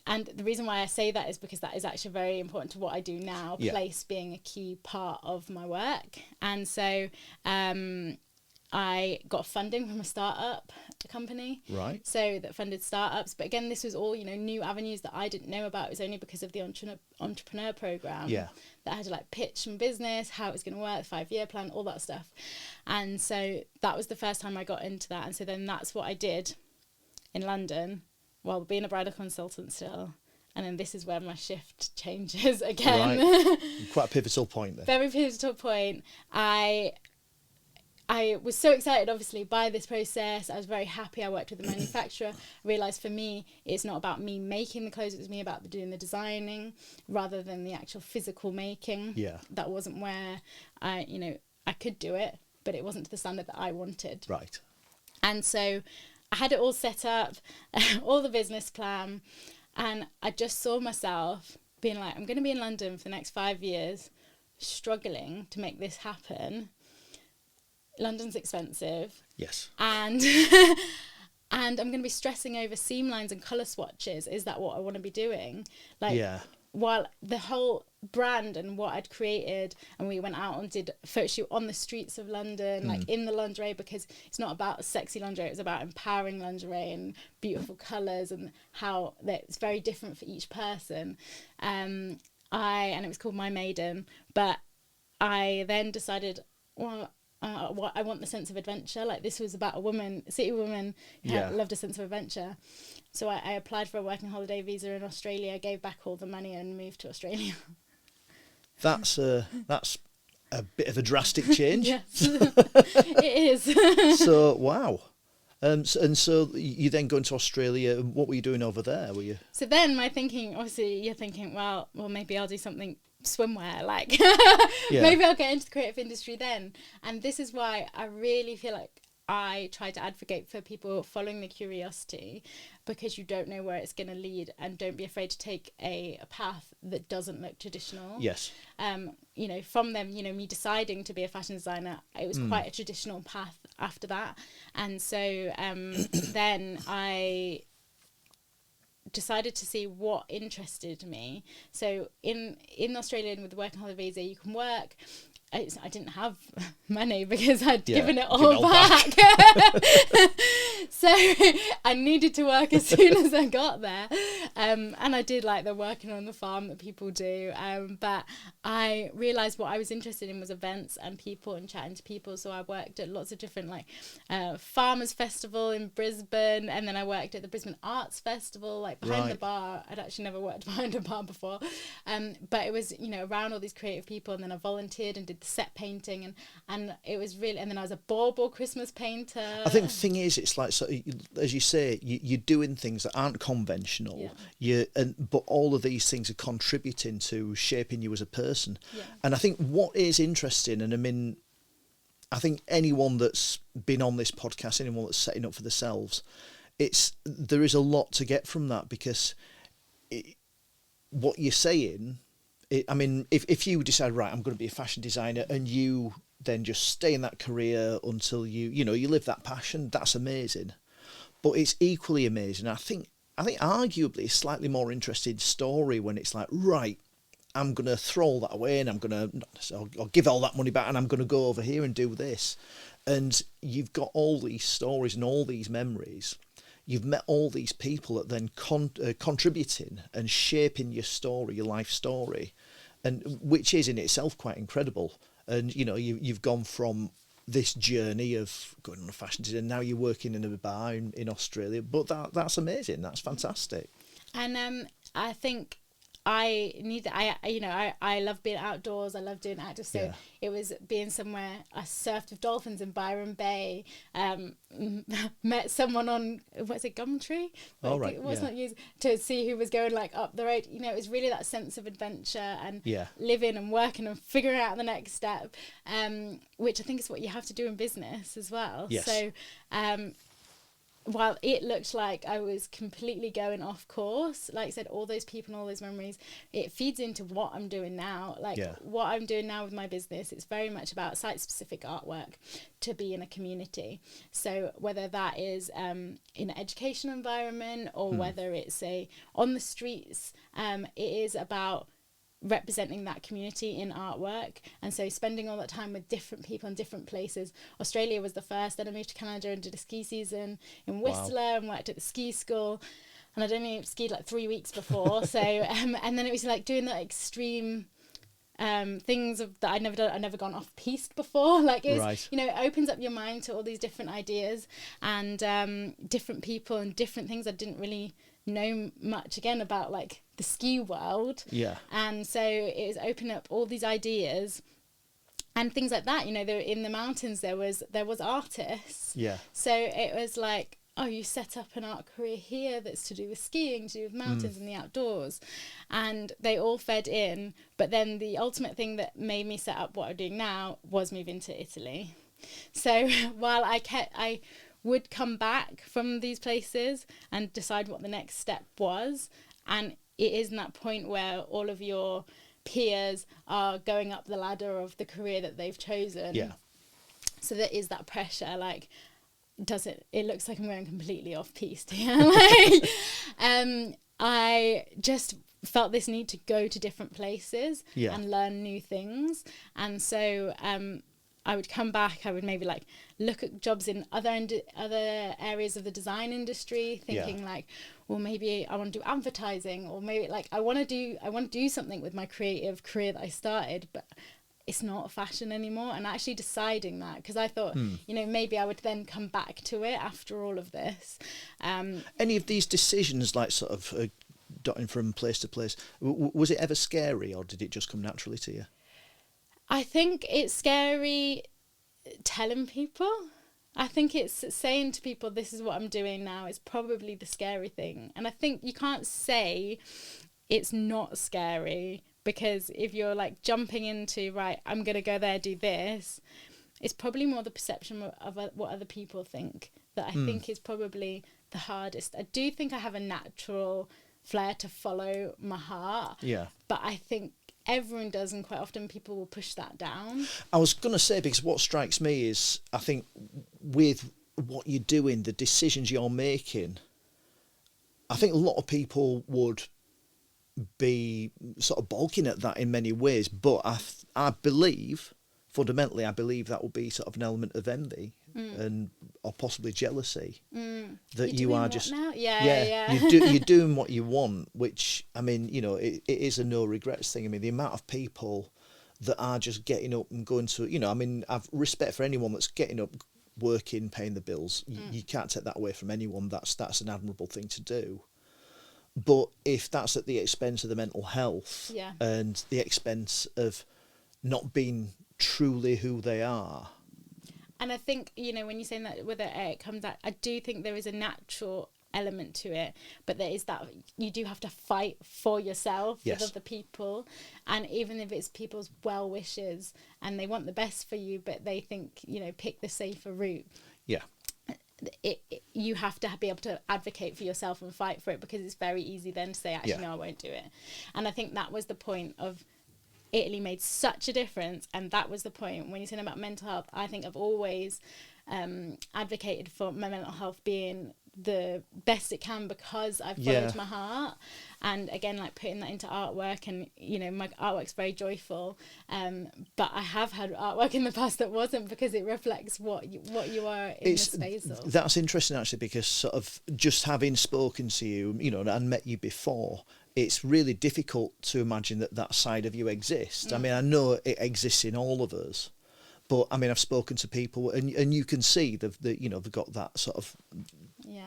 [SPEAKER 2] And the reason why I say that is because that is actually very important to what I do now, place being a key part of my work. And so I got funding from a startup company, right? So that funded startups. But again, this was all, new avenues that I didn't know about. It was only because of the entrepreneur program that I had to like pitch and business, how it was going to work, 5-year plan, all that stuff. And so that was the first time I got into that. And so then that's what I did in London while being a bridal consultant still. And then this is where my shift changes again.
[SPEAKER 1] Right. Quite a pivotal point there.
[SPEAKER 2] Very pivotal point. I was so excited, obviously, by this process. I was very happy. I worked with the manufacturer. I realised for me, it's not about me making the clothes. It was me about doing the designing rather than the actual physical making. Yeah. That wasn't where I could do it, but it wasn't to the standard that I wanted. Right. And so I had it all set up, all the business plan, and I just saw myself being like, I'm going to be in London for the next 5 years, struggling to make this happen. London's expensive. Yes. And and I'm going to be stressing over seam lines and colour swatches. Is that what I want to be doing? Like, while the whole brand and what I'd created, and we went out and did a photo shoot on the streets of London, like in the lingerie, because it's not about sexy lingerie, it's about empowering lingerie and beautiful colours and how it's very different for each person. And it was called My Maiden, but I then decided, well, I want the sense of adventure. Like, this was about a city woman who loved a sense of adventure. So I applied for a working holiday visa in Australia, gave back all the money and moved to Australia.
[SPEAKER 1] That's a bit of a drastic change.
[SPEAKER 2] Yes, it is.
[SPEAKER 1] So, wow. So you then go into Australia. What were you doing over there? Were you?
[SPEAKER 2] So then my thinking, obviously, you're thinking, well, maybe I'll do something swimwear, like maybe I'll get into the creative industry then. And this is why I really feel like I try to advocate for people following the curiosity, because you don't know where it's going to lead, and don't be afraid to take a path that doesn't look traditional. Yes. From them, me deciding to be a fashion designer, it was quite a traditional path after that. And so then I decided to see what interested me. So in Australia, with the working holiday visa, you can work. I didn't have money because I'd given it all back. So I needed to work as soon as I got there. And I did like the working on the farm that people do. But I realised what I was interested in was events and people and chatting to people. So I worked at lots of different farmers festival in Brisbane. And then I worked at the Brisbane Arts Festival, like behind the bar. I'd actually never worked behind a bar before. But it was, around all these creative people. And then I volunteered and did set painting, and it was really, and then I was a bauble Christmas painter.
[SPEAKER 1] I think the thing is, it's like, so as you say, you're doing things that aren't conventional. But all of these things are contributing to shaping you as a person. And I think what is interesting, and I mean, I think anyone that's been on this podcast, anyone that's setting up for themselves, there is a lot to get from that, because what you're saying, I mean, if you decide, right, I'm going to be a fashion designer, and you then just stay in that career until you live that passion, that's amazing. But it's equally amazing. I think arguably a slightly more interesting story when it's like, right, I'm going to throw all that away, and I'm going to, I'll give all that money back, and I'm going to go over here and do this. And you've got all these stories and all these memories. You've met all these people that then contributing and shaping your story, your life story, and which is in itself quite incredible. And you've gone from this journey of going on a fashion design, now you're working in a bar in Australia. But that's amazing. That's fantastic.
[SPEAKER 2] And I think I love being outdoors. I love doing active. So it was being somewhere. I surfed with dolphins in Byron Bay. Met someone on Gumtree?
[SPEAKER 1] Oh, right.
[SPEAKER 2] Not used to see who was going like up the road. It was really that sense of adventure and living and working and figuring out the next step. Which I think is what you have to do in business as well.
[SPEAKER 1] Yes.
[SPEAKER 2] So. While it looked like I was completely going off course, like I said, all those people and all those memories, it feeds into what I'm doing now. What I'm doing now with my business, it's very much about site-specific artwork to be in a community. So whether that is in an educational environment or whether it's on the streets, it is about representing that community in artwork. And so spending all that time with different people in different places. Australia was the first. Then I moved to Canada and did a ski season in Whistler and worked at the ski school, and I'd only skied like 3 weeks before. So and then it was like doing that extreme things that I'd never gone off piste before. Like it was, it opens up your mind to all these different ideas and different people and different things I didn't really know much again about, like the ski world. And so it was opening up all these ideas and things like that. There in the mountains there was artists. So it was like, oh, you set up an art career here that's to do with skiing, to do with mountains and the outdoors, and they all fed in. But then the ultimate thing that made me set up what I'm doing now was moving to Italy. So while I would come back from these places and decide what the next step was, and it is in that point where all of your peers are going up the ladder of the career that they've chosen. So there is that pressure, like, it looks like I'm going completely off piste here. I just felt this need to go to different places and learn new things. And so I would come back, I would maybe like look at jobs in other areas of the design industry, thinking like, well, maybe I want to do advertising, or maybe like I want to do something with my creative career that I started, but it's not fashion anymore. And actually deciding that, because I thought, maybe I would then come back to it after all of this.
[SPEAKER 1] Any of these decisions, like sort of dotting from place to place, was it ever scary, or did it just come naturally to you?
[SPEAKER 2] I think it's scary telling people. I think it's saying to people, this is what I'm doing now, is probably the scary thing. And I think you can't say it's not scary, because if you're like jumping into, right, I'm going to go there, do this, it's probably more the perception of what other people think that I think is probably the hardest. I do think I have a natural flair to follow my heart. But I think everyone does, and quite often people will push that down. I
[SPEAKER 1] was going to say, because what strikes me is, I think with what you're doing, the decisions you're making, I think a lot of people would be sort of balking at that in many ways, but I believe, fundamentally, that would be sort of an element of envy or possibly jealousy that you are just
[SPEAKER 2] now?
[SPEAKER 1] you're doing what you want, which, I mean, it is a no regrets thing. I mean, the amount of people that are just getting up and going to, I mean, I've respect for anyone that's getting up, working, paying the bills. You can't take that away from anyone. That's an admirable thing to do. But if that's at the expense of the mental health and the expense of not being truly who they are. And
[SPEAKER 2] I think, when you're saying that, whether it comes out, I do think there is a natural element to it, but there is that you do have to fight for yourself
[SPEAKER 1] Yes.
[SPEAKER 2] with other people, and even if it's people's well wishes and they want the best for you, but they think, you know, pick the safer route.
[SPEAKER 1] Yeah.
[SPEAKER 2] You have to be able to advocate for yourself and fight for it, because it's very easy then to say, actually, no, I won't do it. And I think that was the point of Italy, made such a difference. And that was the point when you're saying about mental health. I think I've always advocated for my mental health being the best it can, because I've followed my heart. And again, like putting that into artwork, and you know, my artwork's very joyful, but I have had artwork in the past that wasn't, because it reflects what you are in the space of.
[SPEAKER 1] That's interesting, actually, because sort of just having spoken to you, you know, and met you before, it's really difficult to imagine that side of you exists. I mean, I know it exists in all of us, but I mean, I've spoken to people, and you can see you know, they've got that sort of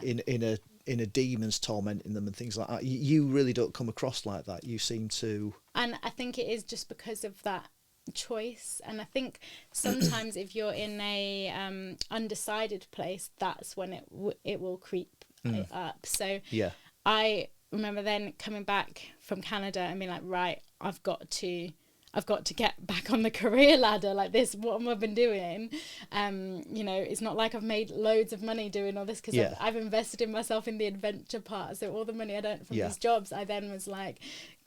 [SPEAKER 1] in a demon's tormenting them and things like that. You really don't come across like that. You seem to. And
[SPEAKER 2] I think it is just because of that choice. And I think sometimes if you're in a undecided place, that's when it will creep up. So I remember then coming back from Canada and being like, right, I've got to get back on the career ladder. Like, this, what have I been doing? You know, it's not like I've made loads of money doing all this, because I've invested in myself in the adventure part. So all the money I earned from these jobs, I then was like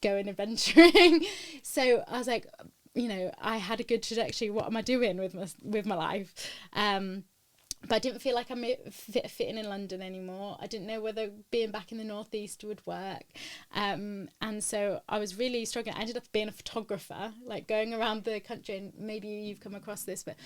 [SPEAKER 2] going adventuring. So I was like, you know, I had a good trajectory. What am I doing with my life? But I didn't feel like I'm fitting in London anymore. I didn't know whether being back in the northeast would work. And so I was really struggling. I ended up being a photographer, like going around the country, and maybe you've come across this, but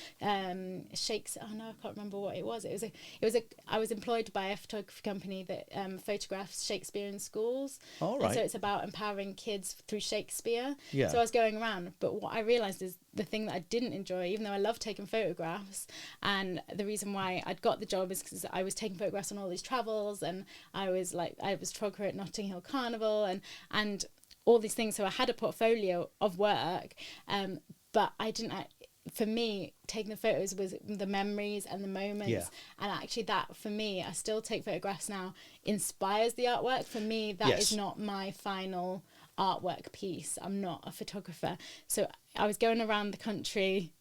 [SPEAKER 2] Shakespeare, oh no, I can't remember what it was. I was employed by a photography company that photographs Shakespearean schools. All right. And so it's about empowering kids through Shakespeare. Yeah. So I was going around, but what I realised is the thing that I didn't enjoy, even though I love taking photographs, and the reason why I'd got the job is because I was taking photographs on all these travels, and I was photographer at Notting Hill Carnival and all these things. So I had a portfolio of work, but I didn't. For me, taking the photos was the memories and the moments. Yeah. And actually that, for me, I still take photographs now, inspires the artwork. For me, that is not my final artwork piece. I'm not a photographer. So I was going around the country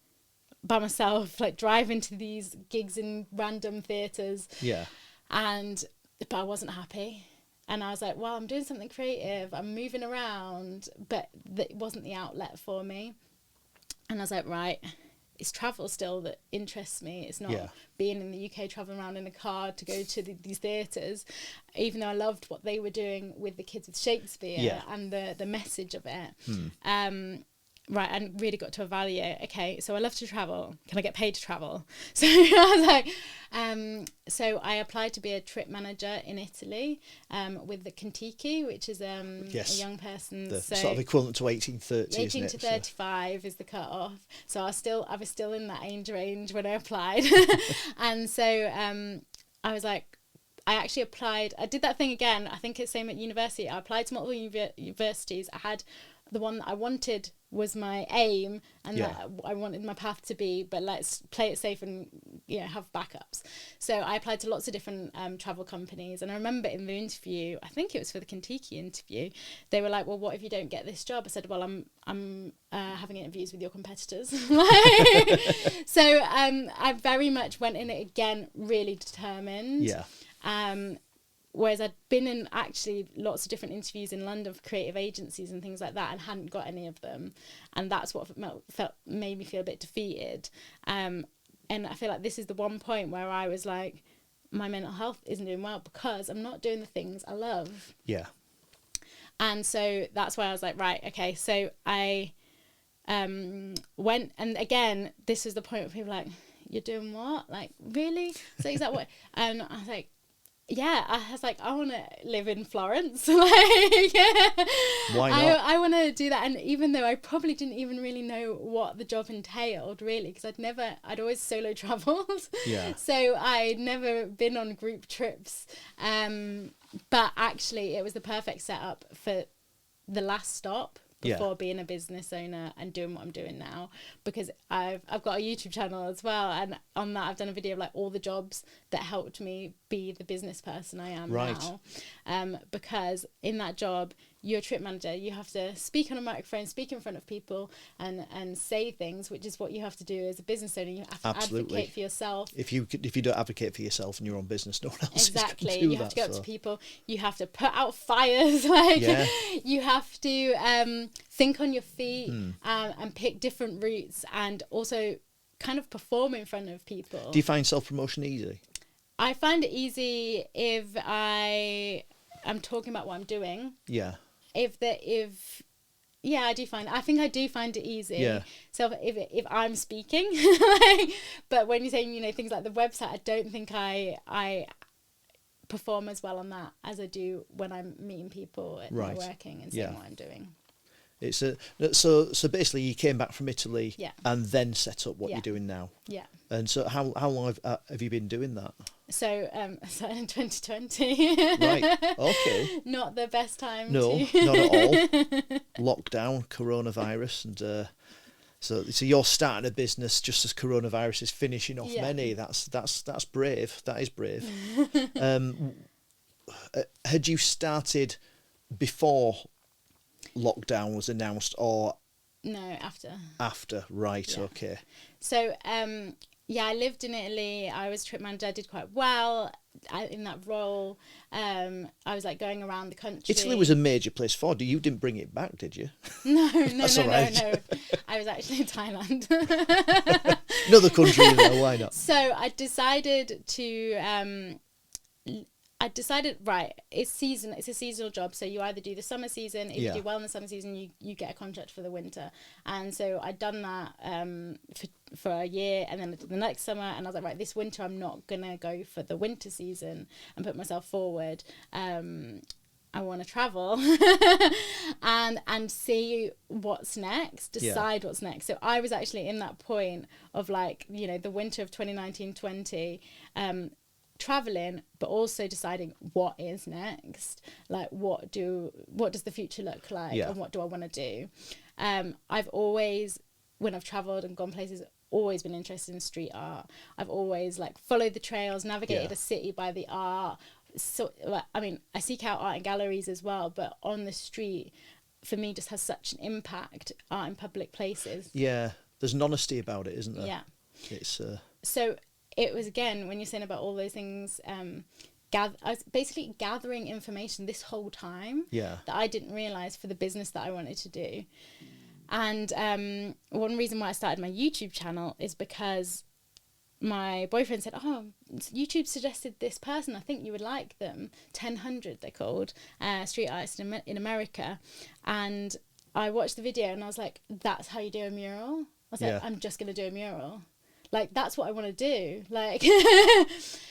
[SPEAKER 2] by myself, like driving to these gigs in random theatres. Yeah. But I wasn't happy. And I was like, well, I'm doing something creative. I'm moving around, but it wasn't the outlet for me. And I was like, right, it's travel still that interests me. It's not being in the UK, traveling around in a car to go to these theatres, even though I loved what they were doing with the kids with Shakespeare and the message of it. Right, and really got to evaluate, okay, so I love to travel. Can I get paid to travel? So I was like, so I applied to be a trip manager in Italy with the Contiki, which is a young person.
[SPEAKER 1] The sort of equivalent to 1830,
[SPEAKER 2] 18 to 35 is the cut-off. So I was still in that age range when I applied. And so I was like, I actually applied. I did that thing again. I think it's the same at university. I applied to multiple universities. I had the one that I wanted was my aim, and that I wanted my path to be, but let's play it safe and have backups. So I applied to lots of different travel companies, and I remember in the interview, I think it was for the Contiki interview, they were like, well, what if you don't get this job? I said, well, I'm having interviews with your competitors. So I very much went in it again really determined. Whereas I'd been in actually lots of different interviews in London for creative agencies and things like that, and hadn't got any of them. And that's what made me feel a bit defeated. And I feel like this is the one point where I was like, my mental health isn't doing well because I'm not doing the things I love. Yeah. And so that's why I was like, right, okay. So I went, and again, this was the point where people were like, you're doing what? Like, really? So is that what? And I was like, yeah, I was like, I want to live in Florence. Like, why not? I want to do that. And even though I probably didn't even really know what the job entailed, really, because I'd always solo traveled. Yeah. So I'd never been on group trips. But actually, it was the perfect setup for the last stop. before being a business owner and doing what I'm doing now, because I've got a YouTube channel as well, and on that I've done a video of like all the jobs that helped me be the business person I am now. Because in that job, you're a trip manager, you have to speak on a microphone, speak in front of people, and say things, which is what you have to do as a business owner. You have to advocate for yourself.
[SPEAKER 1] If you don't advocate for yourself in your own business, no one else
[SPEAKER 2] exactly
[SPEAKER 1] is going to do
[SPEAKER 2] you have to go up to people, you have to put out fires, like you have to think on your feet, and pick different routes, and also kind of perform in front of people.
[SPEAKER 1] Do you find self-promotion easy?
[SPEAKER 2] I find it easy if I'm talking about what I'm doing. I think I do find it easy. So if I'm speaking, but when you're saying, things like the website, I don't think I perform as well on that as I do when I'm meeting people and working and saying what I'm doing.
[SPEAKER 1] It's so basically you came back from Italy and then set up what you're doing now. And so how long have you been doing that?
[SPEAKER 2] So in 2020.
[SPEAKER 1] Right. Okay.
[SPEAKER 2] Not the best time.
[SPEAKER 1] No, not at all. Lockdown, coronavirus, and so you're starting a business just as coronavirus is finishing off many. That's brave. That is brave. Had you started before lockdown was announced, or
[SPEAKER 2] no,
[SPEAKER 1] after? Right. Okay.
[SPEAKER 2] So I lived in Italy. I was trip manager. I did quite well in that role. I was like going around the country.
[SPEAKER 1] Italy was a major place for you. You didn't bring it back, did you?
[SPEAKER 2] No.
[SPEAKER 1] That's all right.
[SPEAKER 2] No. I was actually in Thailand.
[SPEAKER 1] Another country, why not?
[SPEAKER 2] So I decided right, it's a seasonal job, so you either do the summer season. If you do well in the summer season, you get a contract for the winter. And so I'd done that for a year, and then the next summer, and I was like, right, this winter I'm not gonna go for the winter season and put myself forward. I want to travel and see what's next, decide what's next. So I was actually in that point of like, the winter of 2019-20, traveling, but also deciding what is next, like what does the future look like, and what do I want to do. I've always, when I've traveled and gone places, always been interested in street art. I've always like followed the trails, navigated a city by the art. So I seek out art in galleries as well, but on the street for me just has such an impact, art in public places.
[SPEAKER 1] There's an honesty about it, isn't there? It's
[SPEAKER 2] so it was, again, when you're saying about all those things, I was basically gathering information this whole time that I didn't realise for the business that I wanted to do. And one reason why I started my YouTube channel is because my boyfriend said, YouTube suggested this person, I think you would like them. 1000 they're called, street artists in America. And I watched the video and I was like, that's how you do a mural? I was like, I'm just going to do a mural. Like, that's what I want to do. Like,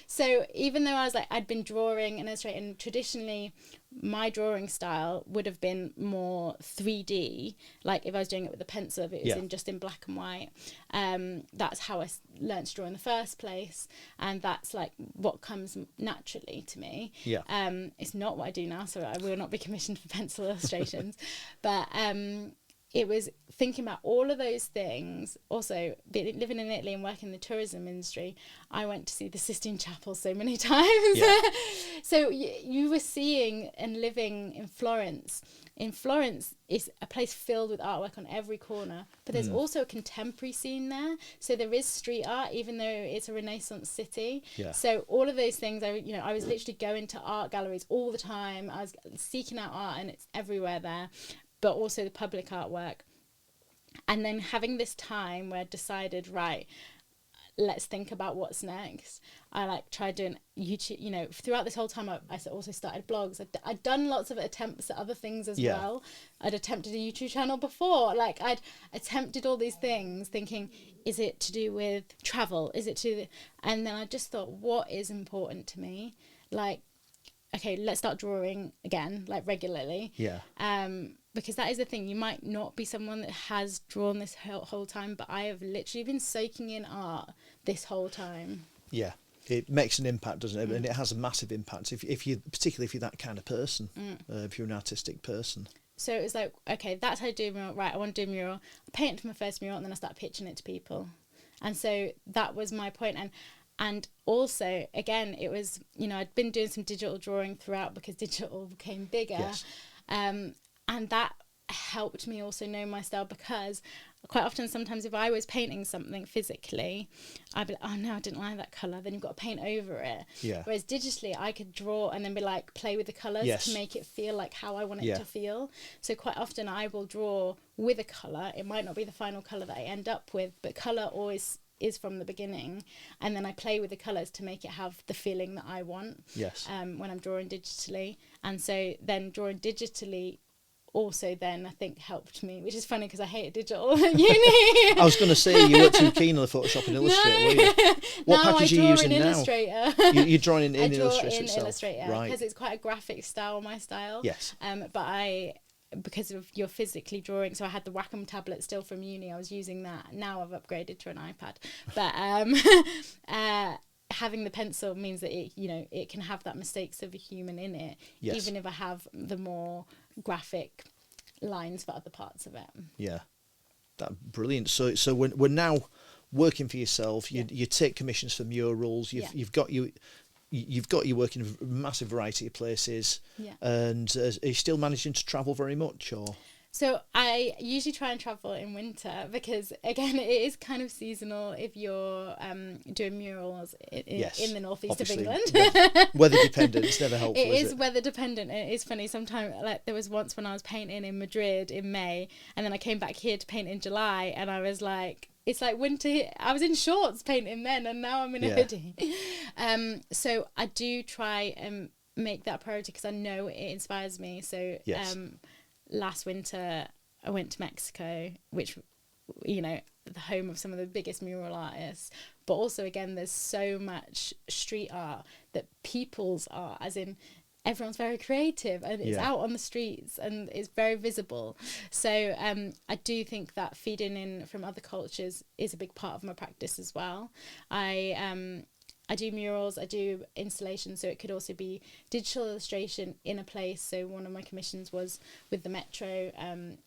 [SPEAKER 2] so even though I'd been drawing and illustrating, traditionally my drawing style would have been more 3D. Like if I was doing it with a pencil, if it was just in black and white. That's how I learned to draw in the first place. And that's like what comes naturally to me. It's not what I do now, so I will not be commissioned for pencil illustrations. But it was thinking about all of those things. Also, living in Italy and working in the tourism industry, I went to see the Sistine Chapel so many times. So you were seeing and living in Florence. In Florence is a place filled with artwork on every corner, but there's also a contemporary scene there. So there is street art, even though it's a Renaissance city. So all of those things, I was literally going to art galleries all the time. I was seeking out art, and it's everywhere there. But also the public artwork. And then having this time where I decided, right, let's think about what's next. I tried doing YouTube, throughout this whole time I also started blogs. I'd done lots of attempts at other things as well. I'd attempted a YouTube channel before. I'd attempted all these things thinking, is it to do with travel? Is it and then I just thought, what is important to me? Okay, let's start drawing again, regularly. Because that is the thing. You might not be someone that has drawn this whole time, but I have literally been soaking in art this whole time.
[SPEAKER 1] It makes an impact, doesn't it? And it has a massive impact particularly if you're that kind of person, if you're an artistic person.
[SPEAKER 2] so it was like, okay, that's how I do a mural. Right, I want to do a mural. I painted for my first mural, and then I started pitching it to people. And so that was my point. And also, again, it was, you know, I'd been doing some digital drawing throughout because digital became bigger.
[SPEAKER 1] Yes.
[SPEAKER 2] And that helped me also know my style, because quite often, sometimes if I was painting something physically, I'd be like, oh no, I didn't like that colour. Then you've got to paint over it.
[SPEAKER 1] Yeah.
[SPEAKER 2] Whereas digitally, I could draw and then be like, play with the colours
[SPEAKER 1] Yes.
[SPEAKER 2] to make it feel like how I want it to feel. So quite often I will draw with a colour. It might not be the final colour that I end up with, but colour always is from the beginning, and then I play with the colours to make it have the feeling that I want.
[SPEAKER 1] Yes.
[SPEAKER 2] When I'm drawing digitally. And so then drawing digitally also then I think helped me, which is funny because I hated digital at uni.
[SPEAKER 1] I was going to say, you weren't too keen on the Photoshop and Illustrator, were you? What package are you using now?
[SPEAKER 2] Illustrator.
[SPEAKER 1] You're drawing in
[SPEAKER 2] I draw
[SPEAKER 1] Illustrator
[SPEAKER 2] in
[SPEAKER 1] itself.
[SPEAKER 2] Illustrator,
[SPEAKER 1] right?
[SPEAKER 2] because it's quite a graphic style, my style.
[SPEAKER 1] Yes.
[SPEAKER 2] But because of your physically drawing, so I had the Wacom tablet still from uni. I was using that. Now I've upgraded to an iPad. But having the pencil means that it can have that mistakes of a human in it,
[SPEAKER 1] yes.
[SPEAKER 2] even if I have the more graphic lines for other parts of it.
[SPEAKER 1] Yeah, that brilliant. So when we're now working for yourself, you take commissions for murals. You've got you work in a massive variety of places.
[SPEAKER 2] Yeah.
[SPEAKER 1] And are you still managing to travel very much, or?
[SPEAKER 2] So I usually try and travel in winter because, again, it is kind of seasonal if you're doing murals in the northeast of England.
[SPEAKER 1] Weather dependent. It's never helpful,
[SPEAKER 2] is weather dependent. It is funny. Sometimes, like, there was once when I was painting in Madrid in May, and then I came back here to paint in July, and I was like, it's like winter here. I was in shorts painting then, and now I'm in a hoodie. So I do try and make that a priority because I know it inspires me. So last winter I went to Mexico, which, the home of some of the biggest mural artists, but also, again, there's so much street art that people's art, as in everyone's very creative and it's out on the streets and it's very visible. So I do think that feeding in from other cultures is a big part of my practice as well. I do murals, I do installations, so it could also be digital illustration in a place. So one of my commissions was with the Metro,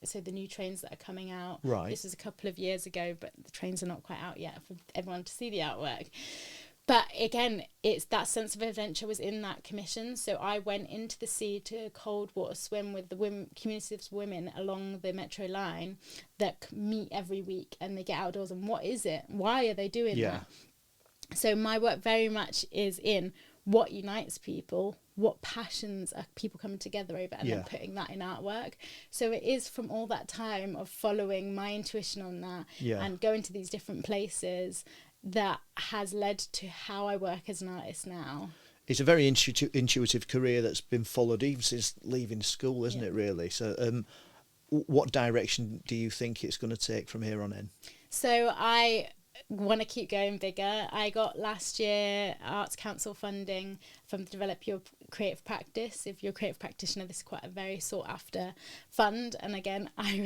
[SPEAKER 2] so the new trains that are coming out.
[SPEAKER 1] Right.
[SPEAKER 2] This was a couple of years ago, but the trains are not quite out yet for everyone to see the artwork. But again, it's that sense of adventure was in that commission. So I went into the sea to cold water swim with the community of women along the Metro line that meet every week, and they get outdoors. And what is it? Why are they doing that? So my work very much is in what unites people, what passions are people coming together over, and then putting that in artwork. So it is from all that time of following my intuition on that and going to these different places that has led to how I work as an artist now.
[SPEAKER 1] It's a very intuitive career that's been followed even since leaving school, isn't it, really? So what direction do you think it's going to take from here on in? So
[SPEAKER 2] I want to keep going bigger. I got last year Arts Council funding from Develop Your Creative Practice. If you're a creative practitioner, this is quite a very sought after fund. And again, I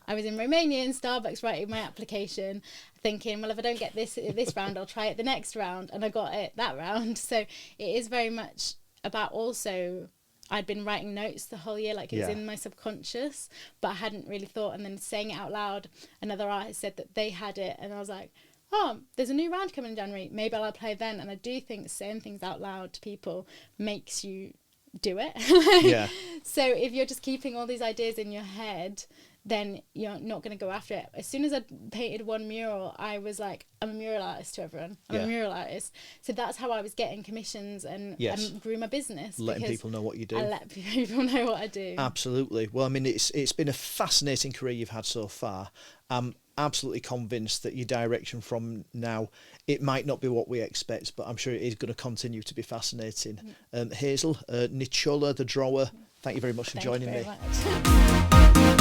[SPEAKER 2] was in Romania in Starbucks writing my application, thinking, well, if I don't get this round, I'll try it the next round, and I got it that round. So it is very much about also, I'd been writing notes the whole year, like it was in my subconscious, but I hadn't really thought. And then saying it out loud, another artist said that they had it, and I was like, oh, there's a new round coming in January, maybe I'll apply then. And I do think saying things out loud to people makes you do it. So if you're just keeping all these ideas in your head, then you're not going to go after it. As soon as I painted one mural, I was like, I'm a mural artist to everyone. I'm a mural artist. So that's how I was getting commissions and grew my business.
[SPEAKER 1] Letting people know what you do.
[SPEAKER 2] I let people know what I do.
[SPEAKER 1] Absolutely. Well, I mean, it's been a fascinating career you've had so far. I'm absolutely convinced that your direction from now, it might not be what we expect, but I'm sure it is going to continue to be fascinating. Hazel, Nocciola the Drawer, thank you very much for joining me.
[SPEAKER 2] Thank you very much.